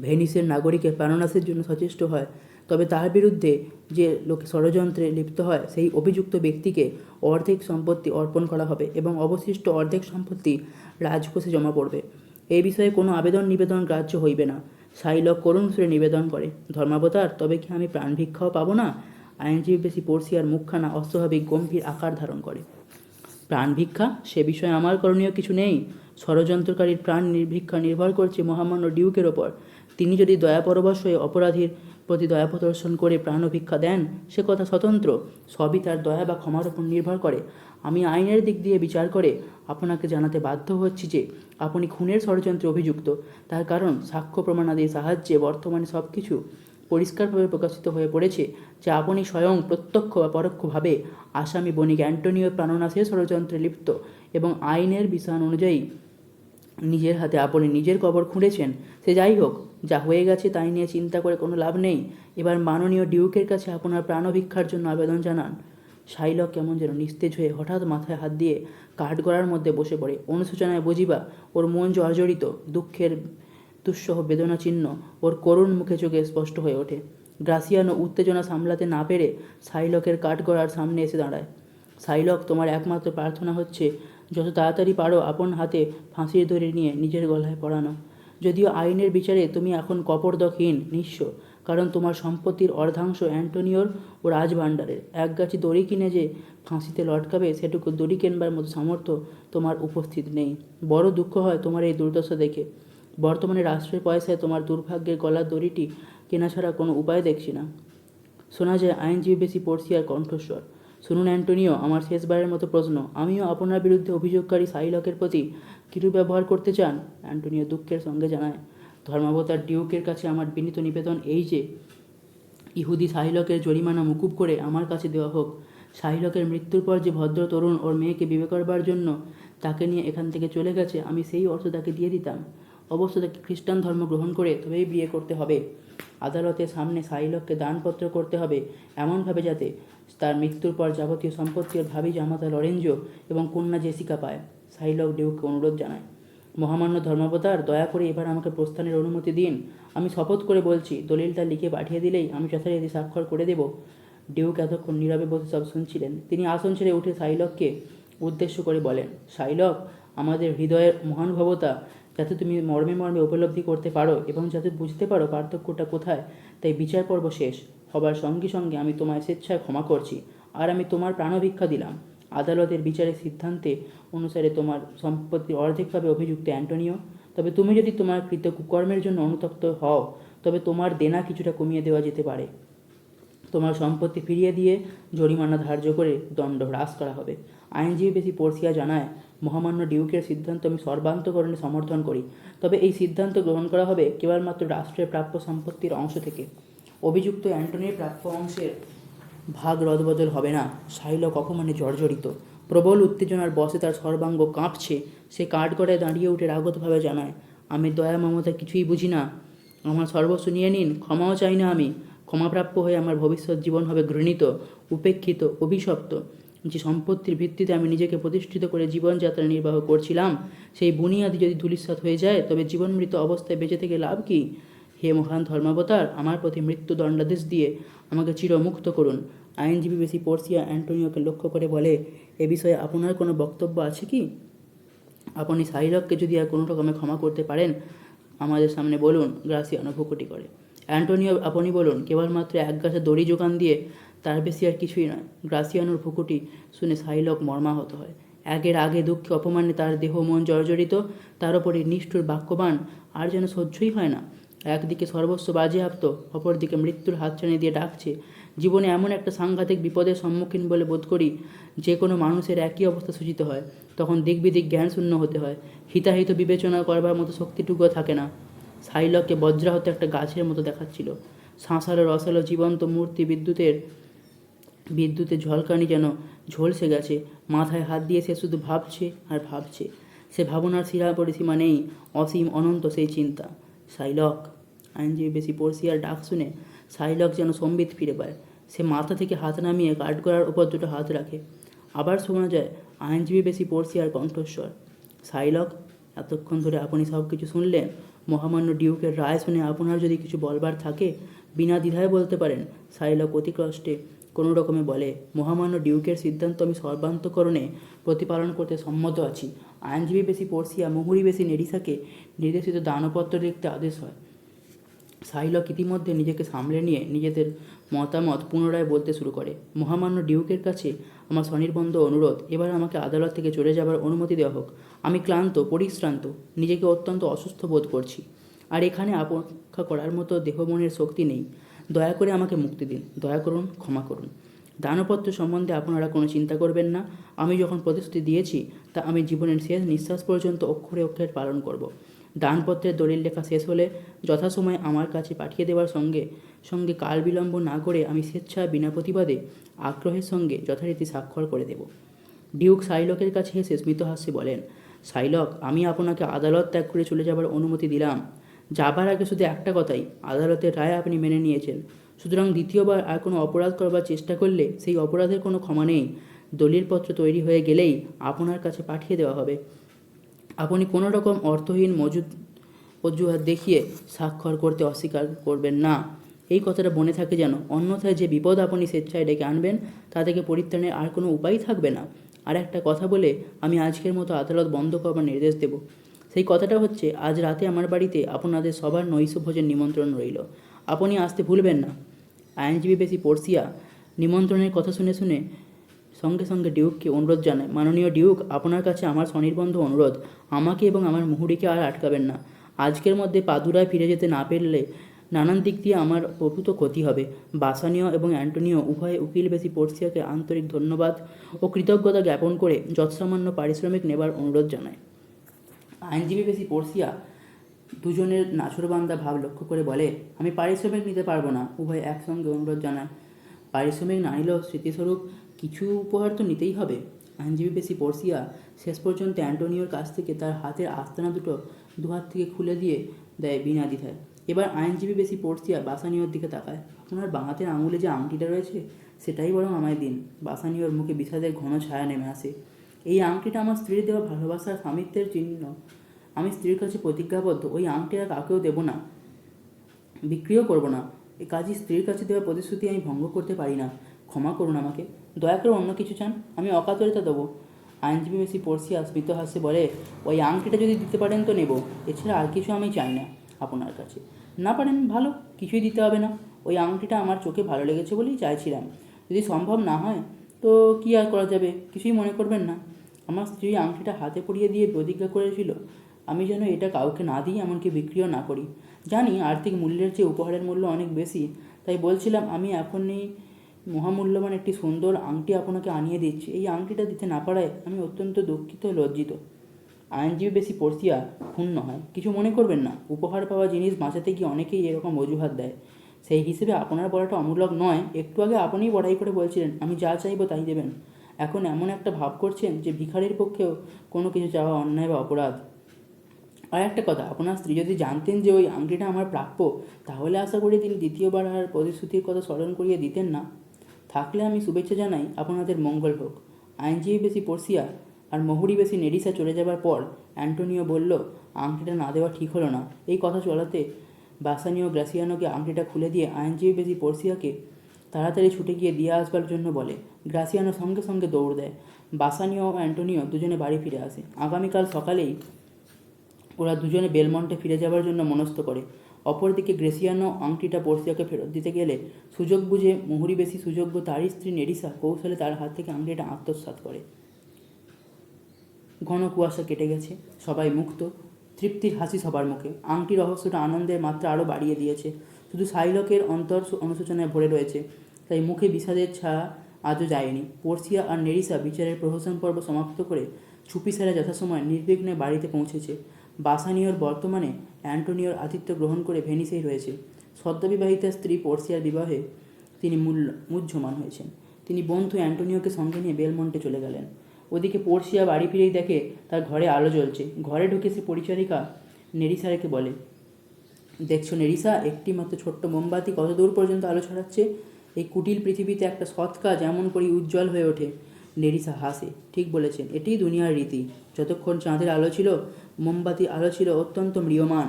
ভেনিসের নাগরিকের প্রাণনাশের জন্য সচেষ্ট হয়, তবে তার বিরুদ্ধে যে লোক ষড়যন্ত্রে লিপ্ত হয় সেই অভিযুক্ত ব্যক্তিকে অর্ধেক সম্পত্তি অর্পণ করা হবে এবং অবশিষ্ট অর্ধেক সম্পত্তি রাজকোষে জমা পড়বে। এই বিষয়ে কোনো আবেদন নিবেদন গ্রাহ্য হইবে না। সাইলক করুণ সুরে নিবেদন করে, ধর্মাবতার, তবে কি আমি প্রাণ ভিক্ষাও পাবো না? আইনজীবী বেশি পড়শিয়ার মুখখানা অস্বাভাবিক গম্ভীর আকার ধারণ করে। প্রাণ ভিক্ষা? সে বিষয়ে আমার করণীয় কিছু নেই। ষড়যন্ত্রকারীর প্রাণ ভিক্ষা নির্ভর করছে মহামান্য ডিউকের ওপর। তিনি যদি দয়াপরবশ হয়ে অপরাধীর প্রতি দয়া প্রদর্শন করে প্রাণ ভিক্ষা দেন, সে কথা স্বতন্ত্র। সবই তার দয়া বা ক্ষমার উপর নির্ভর করে। আমি আইনের দিক দিয়ে বিচার করে আপনাকে জানাতে বাধ্য হচ্ছি যে আপনি খুনের ষড়যন্ত্রে অভিযুক্ত। তার কারণ সাক্ষ্য প্রমাণাদির সাহায্যে বর্তমানে সব কিছু পরিষ্কারভাবে প্রকাশিত হয়ে পড়েছে যে আপনি স্বয়ং প্রত্যক্ষ বা পরোক্ষভাবে আসামি বণিক অ্যান্টোনিও প্রাণনাশের ষড়যন্ত্রে লিপ্ত এবং আইনের বিধান অনুযায়ী নিজের হাতে আপনি নিজের কবর খুঁড়েছেন। সে যাই হোক, যা হয়ে গেছে তাই নিয়ে চিন্তা করে কোনো লাভ নেই। এবার মাননীয় ডিউকের কাছে আপনার প্রাণভিক্ষার জন্য আবেদন জানান। সাইলক কেমন যেন নিস্তেজ হয়ে হঠাৎ মাথায় হাত দিয়ে কাঠগড়ার মধ্যে বসে পড়ে। অনুশোচনায় বুঝিবা ওর মন জর্জরিত, দুঃখের দুঃসহ বেদনা চিহ্ন ওর করুণ মুখে চোখে স্পষ্ট হয়ে ওঠে। গ্রাসিয়ানো উত্তেজনা সামলাতে না পেরে সাইলকের কাঠগড়ার সামনে এসে দাঁড়ায়। সাইলক, তোমার একমাত্র প্রার্থনা হচ্ছে যত তাড়াতাড়ি পারো আপন হাতে ফাঁসির দড়ি নিয়ে নিজের গলায় পড়ানো। যদিও আইনের বিচারে তুমি এখন কপর্দকহীন, নিঃস্ব, কারণ তোমার সম্পত্তির অর্ধাংশ অ্যান্টোনিওর ও রাজভাণ্ডারের। এক গাছি দড়ি কিনে যে ফাঁসিতে লটকাবে সেটুকু দড়ি কেনবার মতো সামর্থ্য তোমার উপস্থিত নেই। বড় দুঃখ হয় তোমার এই দুর্দশা দেখে। বর্তমানে রাষ্ট্রের পয়সায় তোমার দুর্ভাগ্যের গলার দড়িটি কেনা ছাড়া কোনো উপায় দেখছি না। শোনা যায় আইনজীবী বেশি পড়শিয়ার কণ্ঠস্বর। শুনুন অ্যান্টোনিও, আমার শেষবারের মতো প্রশ্ন, আমিও আপনার বিরুদ্ধে অভিযোগকারী সাইলকের প্রতি কিরূপ ব্যবহার করতে চান? অ্যান্টোনিও দুঃখের সঙ্গে জানায়, ধর্মাবতার ডিউকের কাছে আমার বিনীত নিবেদন এই যে ইহুদি সাইলকের জরিমানা মুকুব করে আমার কাছে দেওয়া হোক। সাইলকের মৃত্যুর পর যে ভদ্র তরুণ ওর মেয়েকে বিয়ে করবার জন্য তাকে নিয়ে এখান থেকে চলে গেছে, আমি সেই অর্থ তাকে দিয়ে দিতাম। অবশ্য তাকে খ্রিস্টান ধর্ম গ্রহণ করে তবেই বিয়ে করতে হবে। আদালতের সামনে সাইলককে দানপত্র করতে হবে এমনভাবে যাতে তার মৃত্যুর পর যাবতীয় সম্পত্তি ওর ভাবি জামাতা লরেঞ্জো এবং কন্যা জেসিকা পায়। সাইলক ডিউককে অনুরোধ জানায়, মহামান্য ধর্মাবতার, দয়া করে এবার আমাকে প্রস্থানের অনুমতি দিন। আমি শপথ করে বলছি, দলিলটা লিখে পাঠিয়ে দিলেই আমি যথারীতি স্বাক্ষর করে দেব। ডিউক এতক্ষণ নীরবে বসে সব শুনছিলেন। তিনি আসন ছেড়ে উঠে সাইলককে উদ্দেশ্য করে বলেন, সাইলক, আমাদের হৃদয়ের মহানুভবতা যাতে তুমি মর্মে মর্মে উপলব্ধি করতে পারো এবং যাতে বুঝতে পারো পার্থক্যটা কোথায়, তাই বিচার পর্ব শেষ হবার সঙ্গে সঙ্গে আমি তোমায় স্বেচ্ছায় ক্ষমা করছি, আর আমি তোমার প্রাণভিক্ষা দিলাম। আদালতের বিচারের সিদ্ধান্তে অনুসারে তোমার সম্পত্তির অর্ধেক পাবে অভিযুক্ত অ্যান্টোনিও। তবে তুমি যদি তোমার কৃত কুকর্মের জন্য অনুতপ্ত হও, তবে তোমার দেনা কিছুটা কমিয়ে দেওয়া যেতে পারে। তোমার সম্পত্তি ফিরিয়ে দিয়ে জরিমানা ধার্য করে দণ্ড হ্রাস করা হবে। আইনজীবী বেশি পড়শিয়া জানায়, মহামান্য ডিউকের সিদ্ধান্ত আমি সর্বান্তকরণে সমর্থন করি, তবে এই সিদ্ধান্ত গ্রহণ করা হবে কেবলমাত্র রাষ্ট্রের প্রাপ্য সম্পত্তির অংশ থেকে। অভিযুক্ত অ্যান্টনির প্রাপ্য অংশের ভাগ রদবদল হবে না। সাইলক অপমানে জর্জরিত, প্রবল উত্তেজনার বশে তার সর্বাঙ্গ কাঁপছে। সে কাঠগড়ায় দাঁড়িয়ে উঠে রাগতভাবে জানায়, আমি দয়া মমতা কিছুই বুঝি না, আমার সর্বস্ব নিয়ে নিন, ক্ষমাও চাই না আমি। ক্ষমাপ্রাপ্য হয়ে আমার ভবিষ্যৎ জীবন হবে ঘৃণিত, উপেক্ষিত, অভিশপ্ত। যে সম্পত্তির ভিত্তিতে আমি নিজেকে প্রতিষ্ঠিত করে জীবনযাত্রা নির্বাহ করছিলাম, সেই বুনিয়াদি যদি ধূলিসাৎ হয়ে যায়, তবে জীবনমৃত অবস্থায় বেঁচে থেকে লাভ কি? হে মহান ধর্মাবতার, আমার প্রতি মৃত্যু দণ্ডাদেশ দিয়ে আমাকে চিরমুক্ত করুন। আইনজীবী বেশি পড়শিয়া অ্যান্টোনিওকে লক্ষ্য করে বলে, এ বিষয়ে আপনার কোনো বক্তব্য আছে কি? আপনি সাইলককে যদি আর কোনো রকমে ক্ষমা করতে পারেন আমাদের সামনে বলুন। গ্রাসিয়ানো ভ্রুকুটি করে। অ্যান্টোনিও, আপনি বলুন, কেবলমাত্র এক গাছে দড়ি যোগান দিয়ে, তার বেশি আর কিছুই নয়। গ্রাসিয়ানোর ভ্রুকুটি শুনে সাইলক মর্মাহত হয়। একের আগে দুঃখে অপমানে তার দেহ মন জর্জরিত, তার উপরে নিষ্ঠুর বাক্যবাণ আর যেন সহ্যই হয় না। একদিকে সর্বস্ব বাজেয়াপ্ত, অপরদিকে মৃত্যুর হাতছানি দিয়ে ডাকছে। জীবনে এমন একটা সাংঘাতিক বিপদের সম্মুখীন বলে বোধ করি, যে কোনো মানুষের একই অবস্থা সূচিত হয়। তখন দিক বিদিক জ্ঞান শূন্য হতে হয়, হিতাহিত বিবেচনা করবার মতো শক্তিটুকুও থাকে না। সাইলককে বজ্রাহত একটা গাছের মতো দেখাচ্ছিল। শাঁসালো রসালো জীবন্ত মূর্তি বিদ্যুতের বিদ্যুতের ঝলকানি যেন ঝলসে গেছে। মাথায় হাত দিয়ে সে শুধু ভাবছে আর ভাবছে। সে ভাবনার সীমা পরিসীমা নেই, অসীম অনন্ত সেই চিন্তা। শাইলক! আইনজীবী বেশি পড়শিয়ার ডাক শুনে শাইলক যেন সম্বিত ফিরে পায়। সে মাথা থেকে হাত নামিয়ে কাঠগড়ার উপর দুটো হাত রাখে। আবার শোনা যায় আইনজীবী বেশি পড়শিয়ার কণ্ঠস্বর। শাইলক, এতক্ষণ ধরে আপনি সব কিছু শুনলেন। মহামান্য ডিউকের রায় শুনে আপনার যদি কিছু বলবার থাকে বিনা দ্বিধায় বলতে পারেন। শাইলক অতি কষ্টে কোনো রকমে বলে, মহামান্য ডিউকের সিদ্ধান্ত আমি সর্বান্তকরণে প্রতিপালন করতে সম্মত আছি। আইনজীবী বেশি পড়শিয়া মুহুরি বেশি নেরিসাকে নির্দেশিত দানপত্র লিখতে আদেশ হয়। শাইলক ইতিমধ্যে নিজেকে সামলে নিয়ে নিজেদের মতামত পুনরায় বলতে শুরু করে। মহামান্য ডিউকের কাছে আমার স্বনির্বন্ধ অনুরোধ, এবার আমাকে আদালত থেকে চলে যাবার অনুমতি দেওয়া হোক। আমি ক্লান্ত, পরিশ্রান্ত, নিজেকে অত্যন্ত অসুস্থ বোধ করছি। আর এখানে অপেক্ষা করার মতো দেহ মনের শক্তি নেই। দয়া করে আমাকে মুক্তি দিন। দয়া করুন, ক্ষমা করুন। দানপত্র সম্বন্ধে আপনারা কোনো চিন্তা করবেন না। আমি যখন প্রতিশ্রুতি দিয়েছি তা আমি জীবনের শেষ নিঃশ্বাস পর্যন্ত অক্ষরে অক্ষরে পালন করব। দানপত্রের দলিল লেখা শেষ হলে যথাসময়ে আমার কাছে পাঠিয়ে দেওয়ার সঙ্গে সঙ্গে কাল বিলম্ব না করে আমি স্বেচ্ছায় বিনা প্রতিবাদে আগ্রহের সঙ্গে যথারীতি স্বাক্ষর করে দেব। ডিউক শাইলকের কাছে এসে স্মিতহাস্যে বলেন, শাইলক, আমি আপনাকে আদালত ত্যাগ করে চলে যাবার অনুমতি দিলাম। যাবার আগে শুধু একটা কথাই, আদালতের রায় আপনি মেনে নিয়েছেন। সুতরাং দ্বিতীয়বার আর কোনো অপরাধ করবার চেষ্টা করলে সেই অপরাধের কোনো ক্ষমা নেই। দলিলপত্র তৈরি হয়ে গেলেই আপনার কাছে পাঠিয়ে দেওয়া হবে। আপনি কোনো রকম অর্থহীন অজুহাত দেখিয়ে স্বাক্ষর করতে অস্বীকার করবেন না। এই কথাটা মনে থাকে যেন, অন্যথায় যে বিপদ আপনি স্বেচ্ছায় ডেকে আনবেন তা থেকে পরিত্রাণের আর কোনো উপায়ই থাকবে না। আর একটা কথা বলে আমি আজকের মতো আদালত বন্ধ করবার নির্দেশ দেব। সেই কথাটা হচ্ছে, আজ রাতে আমার বাড়িতে আপনাদের সবার নৈশভোজের নিমন্ত্রণ রইল। আপনি আসতে ভুলবেন না। আইনজীবী বেশি পড়শিয়া নিমন্ত্রণের কথা শুনে সঙ্গে সঙ্গে ডিউককে অনুরোধ জানায়, মাননীয় ডিউক, আপনার কাছে আমার স্বনির্বন্ধ অনুরোধ, আমাকে এবং আমার মুহুরিকে আর আটকাবেন না। আজকের মধ্যে পাদুরায় ফিরে যেতে না পারলে নানান দিক দিয়ে আমার প্রভূত ক্ষতি হবে। বাসানীয় এবং অ্যান্টোনিও উভয়ে উকিল বেশি পড়শিয়াকে আন্তরিক ধন্যবাদ ও কৃতজ্ঞতা জ্ঞাপন করে যৎসামান্য পারিশ্রমিক নেবার অনুরোধ জানায়। আইনজীবী বেশি পড়শিয়া দুজনের নাছোড়বান্দা ভাব লক্ষ্য করে বলে, আমি পারিশ্রমিক নিতে পারবো না। উভয় একসঙ্গে অনুরোধ জানায়। পারিশ্রমিক না নিলেও স্মৃতিস্বরূপ কিছু উপহার তো নিতেই হবে। আইনজীবী বেশি পড়শিয়া শেষ পর্যন্ত অ্যান্টোনিওর কাছ থেকে তার হাতের আস্তানা দুটো দুহাত থেকে খুলে দিয়ে দেয় বিনা দ্বিধায়। এবার আইনজীবী বেশি পড়শিয়া বাসানীয়র দিকে তাকায়। আপনার বাঁ হাতের আঙুলে যে আংটিটা রয়েছে সেটাই বরং আমায় দিন। বাসানীয়র মুখে বিষাদের ঘন ছায়া নেমে আসে। এই আংটিটা আমার স্ত্রীর দেওয়া ভালোবাসার স্বামিত্বের চিহ্ন। আমি স্ত্রীর কাছে প্রতিজ্ঞাবদ্ধ, ওই আংটি আর কাউকেও দেবো না, বিক্রিও করবো না। এই কাজই স্ত্রীর কাছে দেওয়া প্রতিশ্রুতি আমি ভঙ্গ করতে পারি না। ক্ষমা করুন আমাকে। দয়া করে অন্য কিছু চান, আমি অকাতরে তা দেবো। আইনজীবী বেশি পড়শিয়া স্মিত হাসে বলে, ওই আংটিটা যদি দিতে পারেন তো নেব, এছাড়া আর কিছু আমি চাই না আপনার কাছে। না পারেন ভালো, কিছুই দিতে হবে না। ওই আংটিটা আমার চোখে ভালো লেগেছে বলেই চাইছিলাম। যদি সম্ভব না হয় তো কী আর করা যাবে, কিছুই মনে করবেন না। আমার স্ত্রী আংটিটা হাতে পরিয়ে দিয়ে প্রতিজ্ঞা করেছিল আমি যেন এটা কাউকে না দিই, এমনকি বিক্রিও না করি। জানি আর্থিক মূল্যের চেয়ে উপহারের মূল্য অনেক বেশি, তাই বলছিলাম আমি এখনই মহামূল্যবান একটি সুন্দর আংটি আপনাকে আনিয়ে দিচ্ছি। এই আংটিটা দিতে না পারায় আমি অত্যন্ত দুঃখিত ও লজ্জিত। আইনজীবী বেশি পড়শিয়া ক্ষুণ্ণ হয়। কিছু মনে করবেন না, উপহার পাওয়া জিনিস বাঁচাতে গিয়ে অনেকেই এরকম অজুহাত দেয়। সেই হিসেবে আপনার বলাটা অমূলক নয়। একটু আগে আপনিই বড়াই করে বলছিলেন আমি যা চাইবো তাই দেবেন। এখন এমন একটা ভাব করছেন যে ভিখারির পক্ষেও কোনো কিছু চাওয়া অন্যায় বা অপরাধ। আর একটা কথা, আপনার স্ত্রী যদি জানতেন যে ওই আংটিটা আমার প্রাপ্য, তাহলে আশা করি তিনি দ্বিতীয়বার আর প্রতিশ্রুতির কথা স্মরণ করিয়ে দিতেন না। থাকলে আমি শুভেচ্ছা জানাই, আপনাদের মঙ্গল হোক। আইনজীবী বেশি পড়শিয়া আর মহুরি বেশি নেরিসা চলে যাবার পর অ্যান্টোনিও বলল, আংটিটা না দেওয়া ঠিক হলো না। এই কথা চলাতে বাসানীয় গ্রাসিয়ানোকে আংটিটা খুলে দিয়ে আইনজীবী বেশি পড়শিয়াকে তাড়াতাড়ি ছুটে গিয়ে দিয়ে আসবার জন্য বলে। গ্রাসিয়ানো সঙ্গে সঙ্গে দৌড় দেয়। বাসানীয় ও অ্যান্টোনিও দুজনে বাড়ি ফিরে আসে। আগামীকাল সকালেই ওরা দুজনে বেলমন্টে ফিরে যাবার জন্য মনস্থ করে। অপরদিকে গ্রেসিয়ানো আংটিটা পড়শিয়াকে ফেরত দিতে গেলে সুযোগ বুঝে মুহুরি বেশি সুযোগ্য তারই স্ত্রী নেরিসা কৌশলে তার হাত থেকে আংটিটা আত্মসাৎ করে। ঘন কুয়াশা কেটে গেছে, সবাই মুক্ত। তৃপ্তির হাসি সবার মুখে। আংটি রহস্যটা আনন্দের মাত্রা আরও বাড়িয়ে দিয়েছে। শুধু শাইলকের অন্তর অনুশোচনায় ভরে রয়েছে, তাই মুখে বিষাদের ছায়া আজও যায়নি। পড়শিয়া আর নেরিসা বিচারের প্রহসন পর্ব সমাপ্ত করে চুপিসারে যথাসময় নির্বিঘ্নে বাড়িতে পৌঁছেছে। বাসানীয়র বর্তমানে অ্যান্টোনিওর আতিথ্য গ্রহণ করে ভেনিসেই রয়েছে। সদ্যবিবাহিতা স্ত্রী পড়শিয়ার বিবাহে তিনি মুহ্যমান হয়েছেন। তিনি বন্ধু অ্যান্টোনিওকে সঙ্গে নিয়ে বেলমন্টে চলে গেলেন। ওদিকে পোর্সিয়া বাড়ি ফিরেই দেখে তার ঘরে আলো জ্বলছে। ঘরে ঢুকে সে পরিচারিকা নেরিসাকে বলে, দেখছো নেরিসা, একটি মাত্র ছোট্ট মোমবাতি কত দূর পর্যন্ত আলো ছড়াচ্ছে। এই কুটিল পৃথিবীতে একটা সৎ কাজ এমন করেই উজ্জ্বল হয়ে ওঠে। নেরিসা হাসে। ঠিক বলেছেন, এটিই দুনিয়ার রীতি। যতক্ষণ চাঁদের আলো ছিল, মোমবাতির আলো ছিল অত্যন্ত ম্রিয়মান,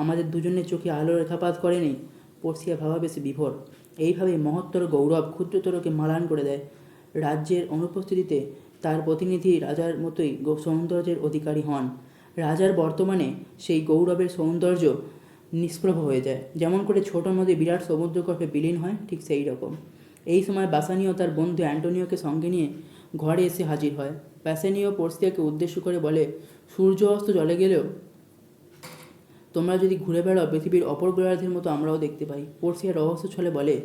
আমাদের দুজনের চোখে আলো রেখাপাত করেনি। পর্সিয়া ভাবাবেশে বিভোর। এইভাবে মহত্তর গৌরব ক্ষুদ্রতরকে মালান করে দেয়। রাজ্যের অনুপস্থিতিতে তার প্রতিনিধি রাজার মতোই সৌন্দর্যের অধিকারী হন। রাজার বর্তমানে সেই গৌরবের সৌন্দর্য নিষ্প্রভ হয়ে যায়। যেমন করে ছোট নদী বিরাট সমুদ্রগর্ভে বিলীন হয়, ঠিক সেই রকম। এই সময় বাসানিও তার বন্ধু অ্যান্টোনিওকে সঙ্গে নিয়ে ঘরে এসে হাজির হয়। বাসানিও পর্সিয়াকে উদ্দেশ্য করে বলে, সূর্য অস্ত চলে গেলেও তোমরা যদি ঘুরে বেড়াও, পৃথিবীর অপর গ্রহার্ধের মতো আমরাও দেখতে পাই। পর্সিয়া রহস্য ছলে বলে,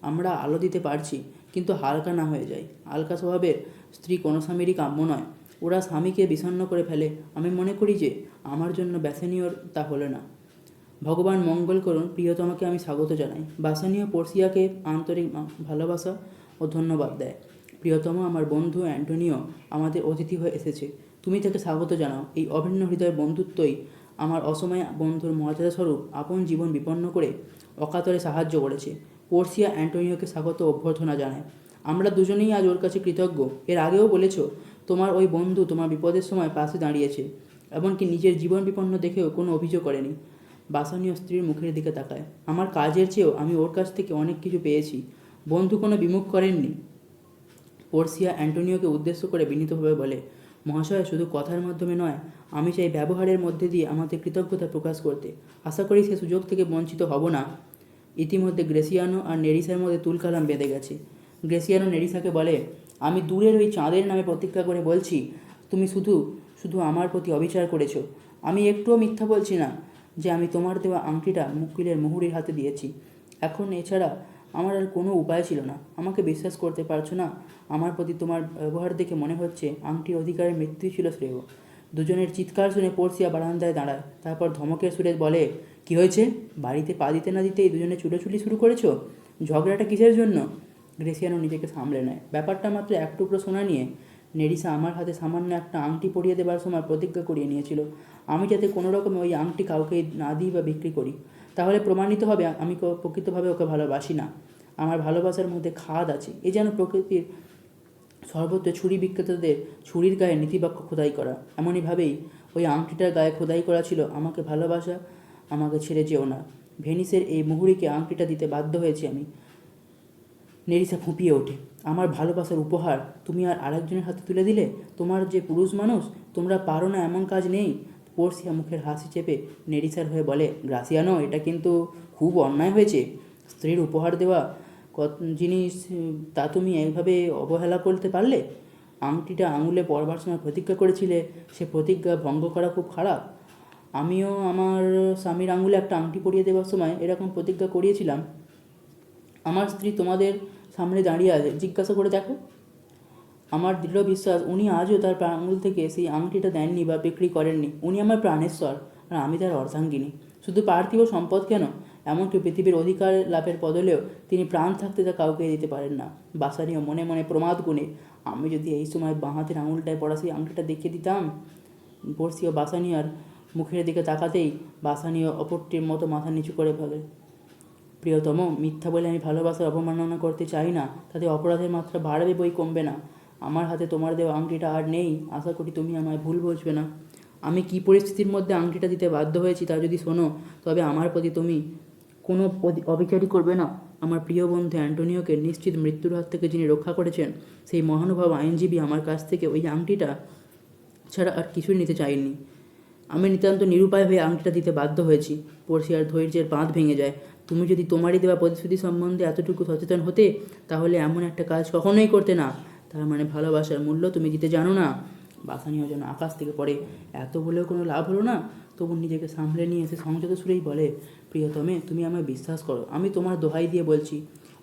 আমরা আলো দিতে পারছি, কিন্তু হালকা না হয়ে যায়। হালকা স্বভাবের স্ত্রী কোনো স্বামীরই কাম্য নয়। ওরা স্বামীকে বিষণ্ণ করে ফেলে। আমি মনে করি যে আমার জন্য বাসানিওর তা হলো না। ভগবান মঙ্গল করুন, প্রিয়তমাকে আমি স্বাগত জানাই। বাসানিও পর্সিয়াকে আন্তরিক ভালোবাসা ও ধন্যবাদ দেয়। প্রিয়তম, আমার বন্ধু অ্যান্টোনিও আমাদের অতিথি হয়ে এসেছে, তুমি তাকে স্বাগত জানাও। এই অভিন্ন হৃদয়ের বন্ধুত্বই আমার অসময়ে বন্ধুর মর্যাদাস্বরূপ আপন জীবন বিপন্ন করে অকাতরে সাহায্য করেছে। পর্সিয়া অ্যান্টোনিওকে স্বাগত অভ্যর্থনা জানায়। আমরা দুজনেই আজ ওর কাছে কৃতজ্ঞ। এর আগেও বলেছ, তোমার ওই বন্ধু তোমার বিপদের সময় পাশে দাঁড়িয়েছে, এমনকি নিজের জীবন বিপন্ন দেখেও কোনো অভিযোগ করেনি। বাসানীয় স্ত্রীর মুখের দিকে তাকায়। আমার কাজের চেয়েও আমি ওর কাছ থেকে অনেক কিছু পেয়েছি। বন্ধু কোনো বিমুখ করেননি। পর্সিয়া অ্যান্টোনিওকে উদ্দেশ্য করে বিনীতভাবে বলে, মহাশয়, শুধু কথার মাধ্যমে নয়, আমি চাই ব্যবহারের মধ্যে দিয়ে আমাদের কৃতজ্ঞতা প্রকাশ করতে। আশা করি সে সুযোগ থেকে বঞ্চিত হব না। ইতিমধ্যে গ্রেসিয়ানো আর নেরিসার মধ্যে তুলকালাম বেঁধে গেছে। গ্রেসিয়ানো নেরিসাকে বলে, আমি দূরের ওই চাঁদের নামে প্রতিজ্ঞা করে বলছি, তুমি শুধু শুধু আমার প্রতি অবিচার করেছো। আমি একটুও মিথ্যা বলছি না যে আমি তোমার দেওয়া আংটিটা মুকিলের মুহুরীর হাতে দিয়েছি। এখন এছাড়া আমার আর কোনো উপায় ছিল না। আমাকে বিশ্বাস করতে পারছো না? আমার প্রতি তোমার ব্যবহার দেখে মনে হচ্ছে আংটির অধিকারের মৃত্যুই ছিল শ্রেয়। দুজনের চিৎকার শুনে পর্সিয়া বারান্দায় দাঁড়ায়। তারপর ধমকের সুরে বলে, কি হয়েছে? বাড়িতে পা দিতে না দিতেই দুজনে চুলোচুলি শুরু করেছো? ঝগড়াটা কিসের জন্য? গ্রেসিয়ানো নিজেকে সামলে নেয়। ব্যাপারটা মাত্র এক টুকরো সোনা নিয়ে। নেরিসা আমার হাতে সামান্য একটা আংটি পরিয়ে দেবার সময় প্রতিজ্ঞা করিয়ে নিয়েছিল, আমি যাতে কোনো রকমে ওই আংটি কাউকে না দিই বা বিক্রি করি। তাহলে প্রমাণিত হবে আমি প্রকৃতভাবে ওকে ভালোবাসি না। আমার ভালোবাসার মধ্যে খাদ আছে। এ যেন প্রকৃতির সর্বত্র ছুরি বিক্রেতাদের ছুরির গায়ে নীতিবাক্য খোদাই করা। এমনইভাবেই ওই আংটিটার গায়ে খোদাই করা ছিল, আমাকে ভালোবাসা, আমাকে ছেড়ে যেও না। ভেনিসের এই মুহুরীকে আংটিটা দিতে বাধ্য হয়েছি আমি। নেরিসা ফুঁপিয়ে ওঠে, আমার ভালোবাসার উপহার তুমি আর আরেকজনের হাতে তুলে দিলে? তোমার যে পুরুষ মানুষ, তোমরা পারো না এমন কাজ নেই। পর্সিয়া মুখের হাসি চেপে নেরিসার হয়ে বলে, গ্রাসিয়ানো, এটা কিন্তু খুব অন্যায় হয়েছে। স্ত্রীর উপহার দেওয়া জিনিস তা তুমি এইভাবে অবহেলা করতে পারলে? আংটিটা আঙুলে পরবার সময় প্রতিজ্ঞা করেছিলে, সে প্রতিজ্ঞা ভঙ্গ করা খুব খারাপ। আমিও আমার স্বামীর আঙুলে একটা আংটি পরিয়ে দেওয়ার সময় এরকম প্রতিজ্ঞা করিয়েছিলাম। আমার স্ত্রী তোমাদের সামনে দাঁড়িয়ে আছে, জিজ্ঞাসা করে দেখো। আমার দৃঢ় বিশ্বাস উনি আজও তার আঙুল থেকে সেই আংটিটা দেননি বা বিক্রি করেননি। উনি আমার প্রাণেশ্বর, আর আমি তার অর্ধাঙ্গিনী। শুধু পার্থিব সম্পদ কেন, এমনকি পৃথিবীর অধিকার লাভের বদলেও তিনি প্রাণ থাকতে তা কাউকে দিতে পারেন না। বাসানিও মনে মনে প্রমাদ গুণে, আমি যদি এই সময় বাঁ হাতের আঙুলটায় পড়া সেই আংটিটা দেখিয়ে দিতাম। পর্সিয়া বাসানিয়ার মুখের দিকে তাকাতেই বাসানিও অপরটির মতো মাথা নিচু করে ফেলে। প্রিয়তম, মিথ্যা বলে আমি ভালোবাসার অবমাননা করতে চাই না, তাতে অপরাধের মাত্রা বাড়বে বই কমবে না। আমার হাতে তোমার দেওয়া আংটিটা আর নেই, আশা করি তুমি আমায় ভুল বুঝবে না। আমি কী পরিস্থিতির মধ্যে আংটিটা দিতে বাধ্য হয়েছি তা যদি শোনো, তবে আমার প্রতি তুমি কোনো অবিচারই করবে না। আমার প্রিয় বন্ধু অ্যান্টোনিওকে নিশ্চিত মৃত্যুর হাত থেকে যিনি রক্ষা করেছেন, সেই মহানুভব আইনজীবী আমার কাছ থেকে ওই আংটিটা ছাড়া আর কিছুই নিতে চাইনি। আমি নিতান্ত নিরুপায় হয়ে আংটিটা দিতে বাধ্য হয়েছি। পর্সিয়ার ধৈর্যের বাঁধ ভেঙে যায়। তুমি যদি তোমারই দেওয়া প্রতিশ্রুতি সম্বন্ধে এতটুকু সচেতন হতে, তাহলে এমন একটা কাজ কখনোই করতে না। তার মানে ভালোবাসার মূল্য তুমি দিতে জানো না। বাসানিও যেন আকাশ থেকে পড়ে। এত বলেও কোনো লাভ হলো না। তবু নিজেকে সামলে নিয়ে এসে সংযত সুরেই বলে, প্রিয়তমে, তুমি আমায় বিশ্বাস করো, আমি তোমার দোহাই দিয়ে বলছি,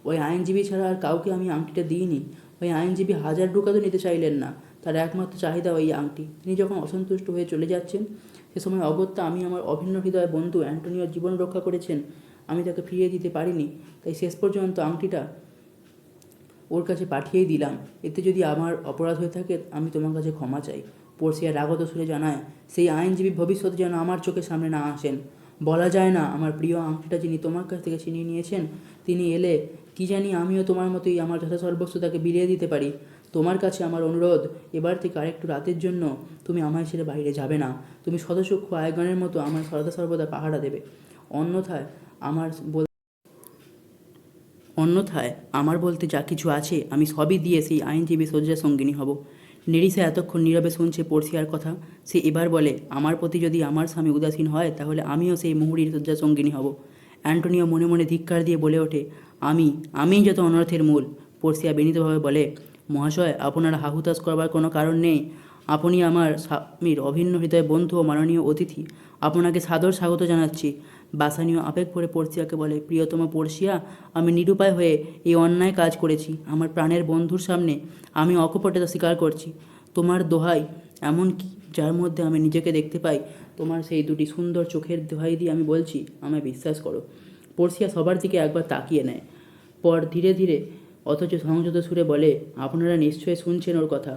ওই আইনজীবী ছাড়া আর কাউকে আমি আংটিটা দিইনি। ওই আইনজীবী 1000 ডুকাতও নিতে চাইলেন না। তার একমাত্র চাহিদা ওই আংটি। তিনি যখন অসন্তুষ্ট হয়ে চলে যাচ্ছেন, সে সময় অগত্যা আমি আমার অভিন্ন হৃদয় বন্ধু অ্যান্টোনিওর জীবন রক্ষা করেছেন, আমি তাকে ফিরিয়ে দিতে পারিনি। তাই শেষ পর্যন্ত আংটিটা ওর কাছে পাঠিয়েই দিলাম। এতে যদি আমার অপরাধ হয়ে থাকে আমি তোমার কাছে ক্ষমা চাই। পড়শিয়া রাগত সুরে জানায়, সেই আইনজীবী ভবিষ্যতে যেন আমার চোখের সামনে না আসেন। বলা যায় না আমার প্রিয় আংটিটা যিনি তোমার কাছ থেকে ছিনিয়ে নিয়েছেন তিনি এলে কি জানি আমিও তোমার মতোই আমার যথাসর্বস্ব তাকে বিলিয়ে দিতে পারি। তোমার কাছে আমার অনুরোধ, এবার থেকে আরেকটু রাতের জন্য তুমি আমায় ছেড়ে বাইরে যাবে না। তুমি শতচক্ষু আয়গণের মতো আমার সদা সর্বদা পাহারা দেবে। অন্যথায় আমার বলতে যা কিছু আছে আমি সবই দিয়ে সেই আইনজীবী শয্যা সঙ্গিনী হব। নেরিসা এতক্ষণ নীরবে শুনছে পড়শিয়ার কথা। সে এবার বলে, আমার প্রতি যদি আমার স্বামী উদাসীন হয় তাহলে আমিও সেই মুহুরীর শয্যা সঙ্গিনী হব। অ্যান্টোনিও মনে মনে ধিক্কার দিয়ে বলে ওঠে, আমিই যত অনর্থের মূল। পড়শিয়া বিনীতভাবে বলে, মহাশয়, আপনার হাহুতাশ করবার কোনো কারণ নেই। আপনি আমার স্বামীর অভিন্ন হৃদয় বন্ধু ও মাননীয় অতিথি। আপনাকে সাদর স্বাগত জানাচ্ছি। বাসানীয় আবেগ ভরে পড়শিয়াকে বলে, প্রিয়তম পড়শিয়া, আমি নিরুপায় হয়ে এই অন্যায় কাজ করেছি। আমার প্রাণের বন্ধুর সামনে আমি অকপটে তা স্বীকার করছি। তোমার দোহাই, এমন কি যার মধ্যে আমি নিজেকে দেখতে পাই, তোমার সেই দুটি সুন্দর চোখের দোহাই দিয়ে আমি বলছি, আমায় বিশ্বাস করো। পড়শিয়া সবার দিকে একবার তাকিয়ে নেয়, পর ধীরে ধীরে অথচ সংযত সুরে বলে, আপনারা নিশ্চয়ই শুনছেন ওর কথা।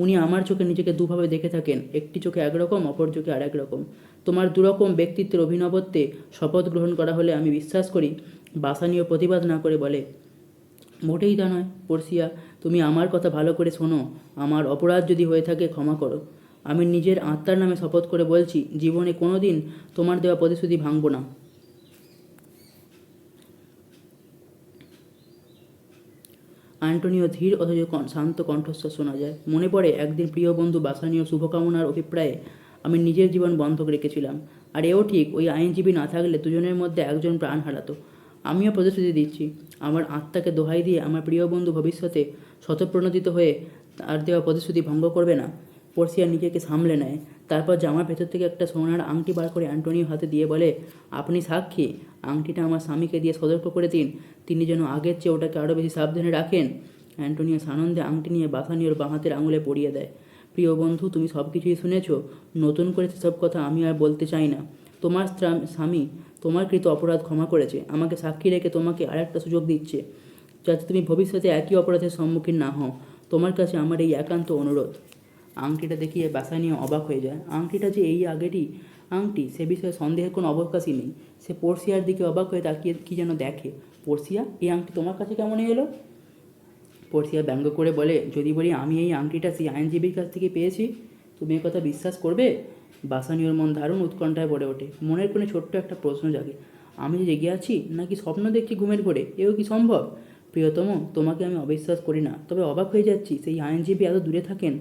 উনি আমার চোখে নিজেকে দুভাবে দেখে থাকেন, একটি চোখে একরকম, অপর চোখে আরেক রকম। তোমার দুরকম ব্যক্তিত্বের অভিনবত্বে শপথ গ্রহণ করা হলে আমি বিশ্বাস করি। বাসানীয় প্রতিবাদ না করে বলে, মোটেই তা নয় পড়শিয়া, তুমি আমার কথা ভালো করে শোনো। আমার অপরাধ যদি হয়ে থাকে ক্ষমা করো। আমি নিজের আত্মার নামে শপথ করে বলছি, জীবনে কোনো দিন তোমার দেওয়া প্রতিশ্রুতি ভাঙব না। অ্যান্টোনিও ধীর অথচ শান্ত কণ্ঠস্বর শোনা যায়। মনে পড়ে একদিন প্রিয় বন্ধু বাসানীয় শুভকামনার অভিপ্রায়ে আমি নিজের জীবন বন্ধক রেখেছিলাম। আর এও ঠিক, ওই আইনজীবী না থাকলে দুজনের মধ্যে একজন প্রাণ হারাতো। আমিও প্রতিশ্রুতি দিচ্ছি, আমার আত্মাকে দোহাই দিয়ে আমার প্রিয় বন্ধু ভবিষ্যতে শতপ্রণোদিত হয়ে তার দেওয়া প্রতিশ্রুতি ভঙ্গ করবে না। পড়শিয়া নিজেকে সামলে নেয়, তারপর জামার ভেতর থেকে একটা সোনার আংটি বার করে অ্যান্টোনিও হাতে দিয়ে বলে, আপনি সাক্ষী, আংটিটা আমার স্বামীকে দিয়ে সতর্ক করে দিন, তিনি যেন আগের চেয়ে ওটাকে আরও বেশি সাবধানে রাখেন। অ্যান্টোনিও সানন্দে আংটি নিয়ে বাসানীয়র বাঁ হাতের আঙুলে পরিয়ে দেয়। প্রিয় বন্ধু, তুমি সব কিছুই শুনেছ, নতুন করে সেসব কথা আমি আর বলতে চাই না। তোমার স্বামী তোমার কৃত অপরাধ ক্ষমা করেছে, আমাকে সাক্ষী রেখে তোমাকে আরেকটা সুযোগ দিচ্ছে, যাতে তুমি ভবিষ্যতে একই অপরাধের সম্মুখীন না হও। তোমার কাছে আমার এই একান্ত অনুরোধ। আংটিটা দেখিয়ে বাসানীয় অবাক হয়ে যায়। আংটিটা যে এই আগেরই আংটি, সে বিষয়ে সন্দেহের কোনো অবকাশই নেই। সে পড়শিয়ার দিকে অবাক হয়ে তাকিয়ে কি যেন দেখে। পড়শিয়া, এই আংটি তোমার কাছে কেমন এলো? পড়শিয়া ব্যঙ্গ করে বলে, যদি বলি আমি এই আংটিটা সেই আইনজীবীর কাছ থেকে পেয়েছি, তুমি এ কথা বিশ্বাস করবে? বাসানীয়র মন দারুণ উৎকণ্ঠায় ভরে ওঠে। মনের কোণে ছোট্ট একটা প্রশ্ন জাগে, আমি যে জেগে আছি নাকি স্বপ্ন দেখছি ঘুমের ঘোরে, এও কি সম্ভব? প্রিয়তম, তোমাকে আমি অবিশ্বাস করি না, তবে অবাক হয়ে যাচ্ছি সেই আইনজীবী এত দূরে থাকেন,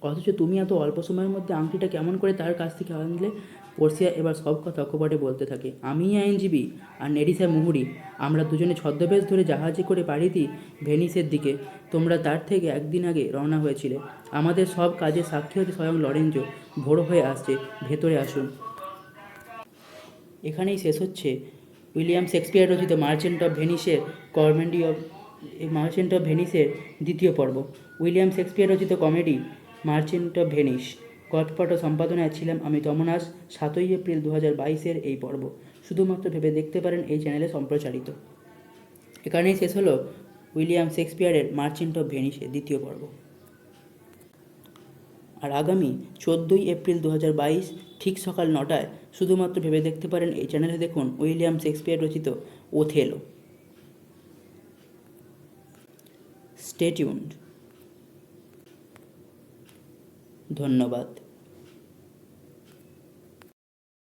অথচ তুমি এত অল্প সময়ের মধ্যে আংটিটা কেমন করে তার কাছ থেকে আনলে? পড়শিয়া এবার সব কথা অকপটে বলতে থাকে, আমিই আইনজীবী আর নেরিসা মুহুরি। আমরা দুজনে ছদ্মবেশ ধরে জাহাজে করে পাড়ি দিই ভেনিসের দিকে। তোমরা তার থেকে একদিন আগে রওনা হয়েছিলে। আমাদের সব কাজে সাক্ষী হতে স্বয়ং লরেঞ্জো। ভোর হয়ে আসছে, ভেতরে আসুন। এখানেই শেষ হচ্ছে উইলিয়াম শেক্সপিয়ার রচিত মার্চেন্ট অফ ভেনিসের দ্বিতীয় পর্ব। উইলিয়াম শেক্সপিয়ার রচিত কমেডি মার্চেন্ট অফ ভেনিস। গল্পপাঠ ও সম্পাদনায় ছিলাম আমি তমনাস। 7ই এপ্রিল 2022 এই পর্ব শুধুমাত্র ভেবে দেখতে পারেন এই চ্যানেলে সম্প্রচারিত। এখানেই শেষ হলো উইলিয়াম শেক্সপিয়ারের মার্চেন্ট অফ ভেনিসের দ্বিতীয় পর্ব। আর আগামী 14ই এপ্রিল 2022 ঠিক সকাল 9টায় শুধুমাত্র ভেবে দেখতে পারেন এই চ্যানেলে দেখুন উইলিয়াম শেক্সপিয়ার রচিত ওথেলো। Stay tuned. ধন্যবাদ।